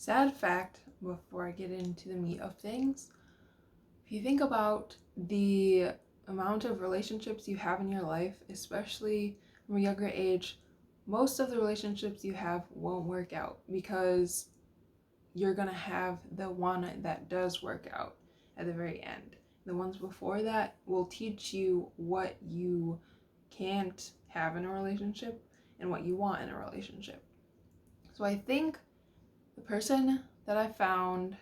Sad fact before I get into the meat of things, if you think about the amount of relationships you have in your life, especially from a younger age, most of the relationships you have won't work out because you're going to have the one that does work out at the very end. The ones before that will teach you what you can't have in a relationship and what you want in a relationship. So I think the person that I found,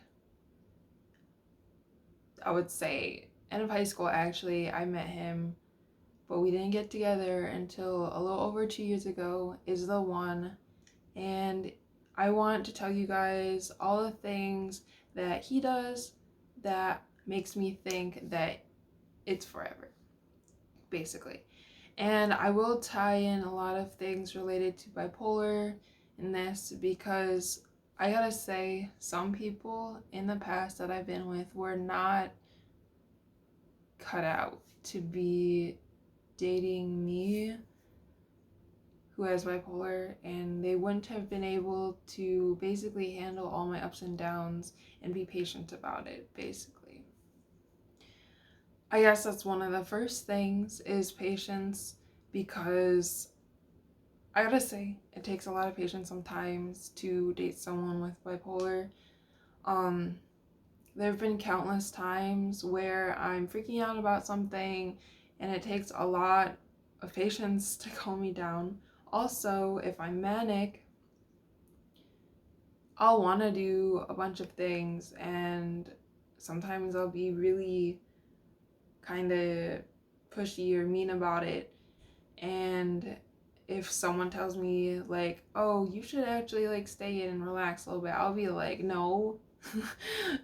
I would say, end of high school actually, I met him, but we didn't get together until a little over 2 years ago, is the one. And I want to tell you guys all the things that he does that makes me think that it's forever, basically. And I will tie in a lot of things related to bipolar in this because I gotta say, some people in the past that I've been with were not cut out to be dating me who has bipolar, and they wouldn't have been able to basically handle all my ups and downs and be patient about it, basically. I guess that's one of the first things is patience, because I gotta say, it takes a lot of patience sometimes to date someone with bipolar. Um, there have been countless times where I'm freaking out about something and it takes a lot of patience to calm me down. Also, if I'm manic, I'll want to do a bunch of things, and sometimes I'll be really kind of pushy or mean about it. And if someone tells me like, oh, you should actually like stay in and relax a little bit, I'll be like, no.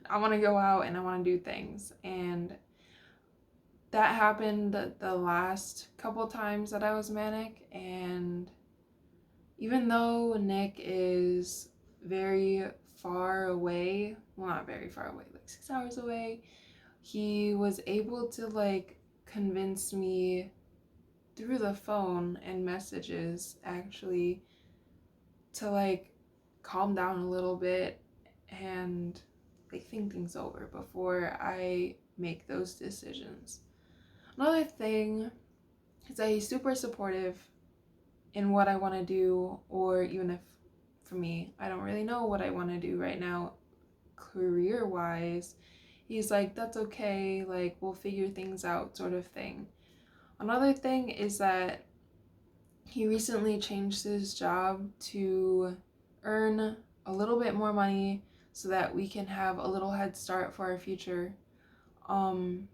I want to go out and I want to do things. And that happened the last couple times that I was manic. And even though Nick is very far away, well, not very far away, like 6 hours away, he was able to like convince me through the phone and messages actually to like calm down a little bit and like think things over before I make those decisions. Another thing is that he's super supportive in what I want to do, or even if for me, I don't really know what I want to do right now career wise. He's like, that's okay, like we'll figure things out, sort of thing. Another thing is that he recently changed his job to earn a little bit more money so that we can have a little head start for our future. Um,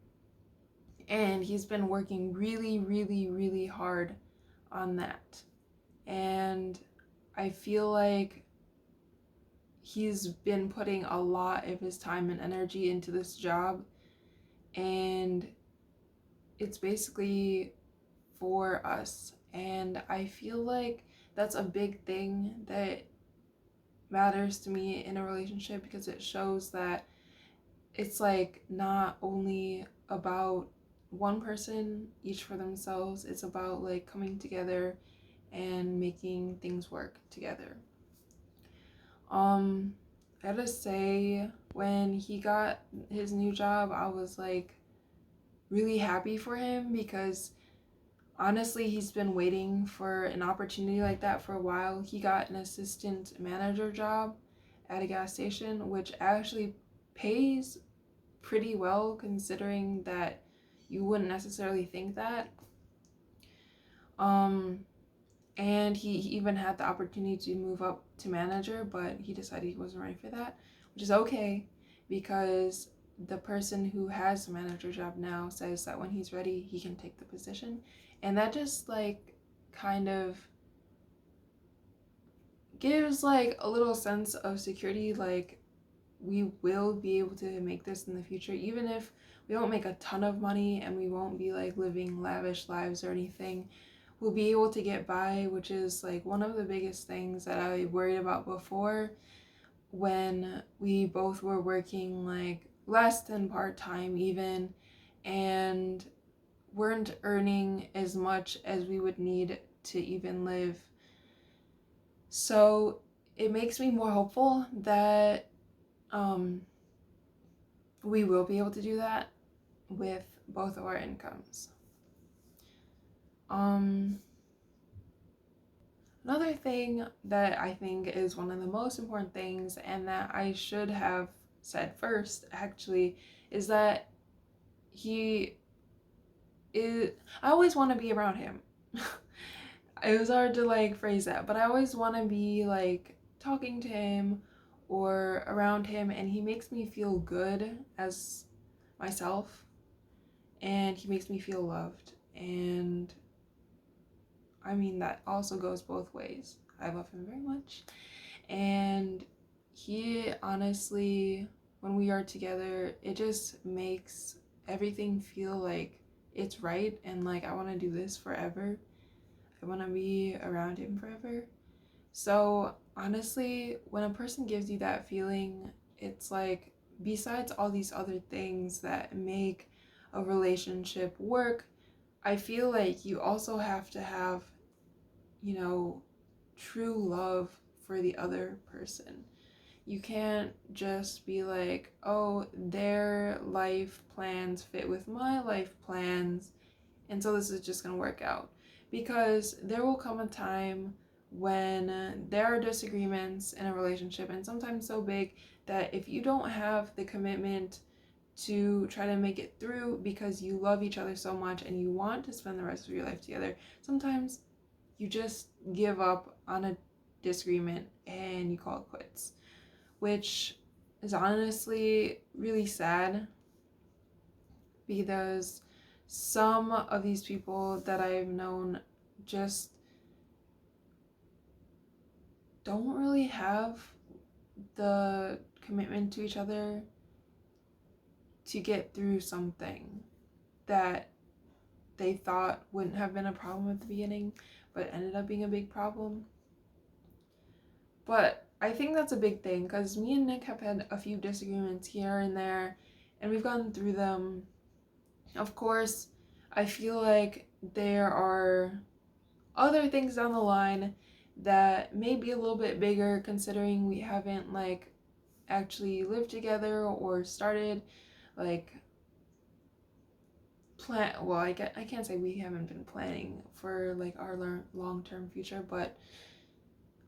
and he's been working really, really, really hard on that. And I feel like he's been putting a lot of his time and energy into this job, and it's basically for us. And I feel like that's a big thing that matters to me in a relationship, because it shows that it's like not only about one person each for themselves, it's about like coming together and making things work together. I gotta say, when he got his new job, I was like really happy for him, because honestly, he's been waiting for an opportunity like that for a while. He got an assistant manager job at a gas station, which actually pays pretty well considering that you wouldn't necessarily think that. Um, and he even had the opportunity to move up to manager, but he decided he wasn't ready for that, which is okay, because the person who has the manager job now says that when he's ready, he can take the position. And that just like kind of gives like a little sense of security, like we will be able to make this in the future, even if we don't make a ton of money and we won't be like living lavish lives or anything. We'll be able to get by, which is like one of the biggest things that I worried about before, when we both were working like less than part-time even, and weren't earning as much as we would need to even live. So it makes me more hopeful that we will be able to do that with both of our incomes. Another thing that I think is one of the most important things, and that I should have said first actually, is that he is, I always want to be around him. It was hard to like phrase that, but I always want to be like talking to him or around him, and he makes me feel good as myself, and he makes me feel loved. And I mean, that also goes both ways. I love him very much, and he honestly, when we are together, it just makes everything feel like it's right, and like I want to do this forever. I want to be around him forever. So honestly, when a person gives you that feeling, it's like, besides all these other things that make a relationship work, I feel like you also have to have, you know, true love for the other person. You can't just be like, oh, their life plans fit with my life plans, and so this is just going to work out. Because there will come a time when there are disagreements in a relationship, and sometimes so big that if you don't have the commitment to try to make it through because you love each other so much and you want to spend the rest of your life together, sometimes you just give up on a disagreement and you call it quits, which is honestly really sad, because some of these people that I've known just don't really have the commitment to each other to get through something that they thought wouldn't have been a problem at the beginning, but ended up being a big problem. But I think that's a big thing, because me and Nick have had a few disagreements here and there, and we've gone through them. Of course, I feel like there are other things down the line that may be a little bit bigger, considering we haven't like actually lived together or started like plan, well, I can't say we haven't been planning for like our long-term future, but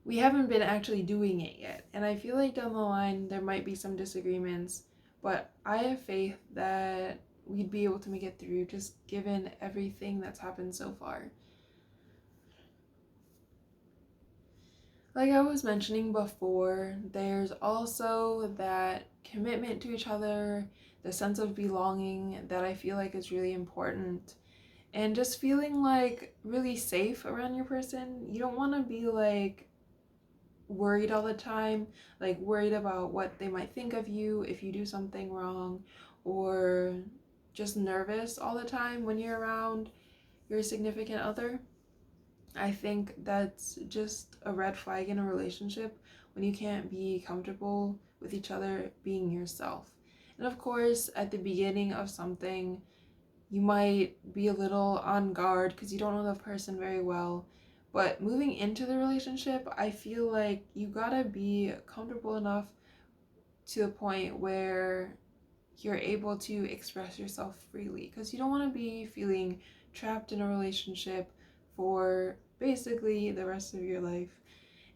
we haven't been actually doing it yet. And I feel like down the line there might be some disagreements, but I have faith that we'd be able to make it through, just given everything that's happened so far. Like I was mentioning before, there's also that commitment to each other, the sense of belonging that I feel like is really important. And just feeling like really safe around your person. You don't want to be like worried all the time, like worried about what they might think of you if you do something wrong, or just nervous all the time when you're around your significant other. I think that's just a red flag in a relationship, when you can't be comfortable with each other being yourself. And of course, at the beginning of something, you might be a little on guard because you don't know the person very well. But moving into the relationship, I feel like you gotta be comfortable enough to the point where you're able to express yourself freely, because you don't want to be feeling trapped in a relationship for basically the rest of your life,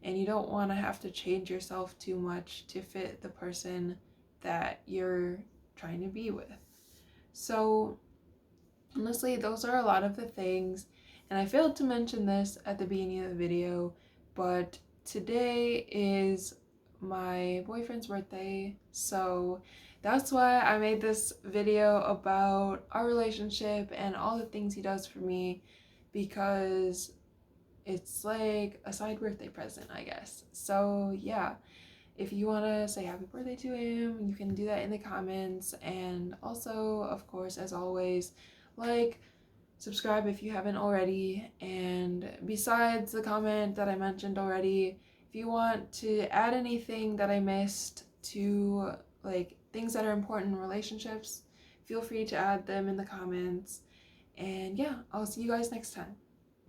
and you don't want to have to change yourself too much to fit the person that you're trying to be with. So honestly, those are a lot of the things, and I failed to mention this at the beginning of the video, but today is my boyfriend's birthday, so that's why I made this video about our relationship and all the things he does for me, because it's like a side birthday present, I guess. So yeah, if you want to say happy birthday to him, you can do that in the comments. And also, of course, as always, like, subscribe if you haven't already. And besides the comment that I mentioned already, if you want to add anything that I missed to like things that are important in relationships, feel free to add them in the comments. And yeah, I'll see you guys next time.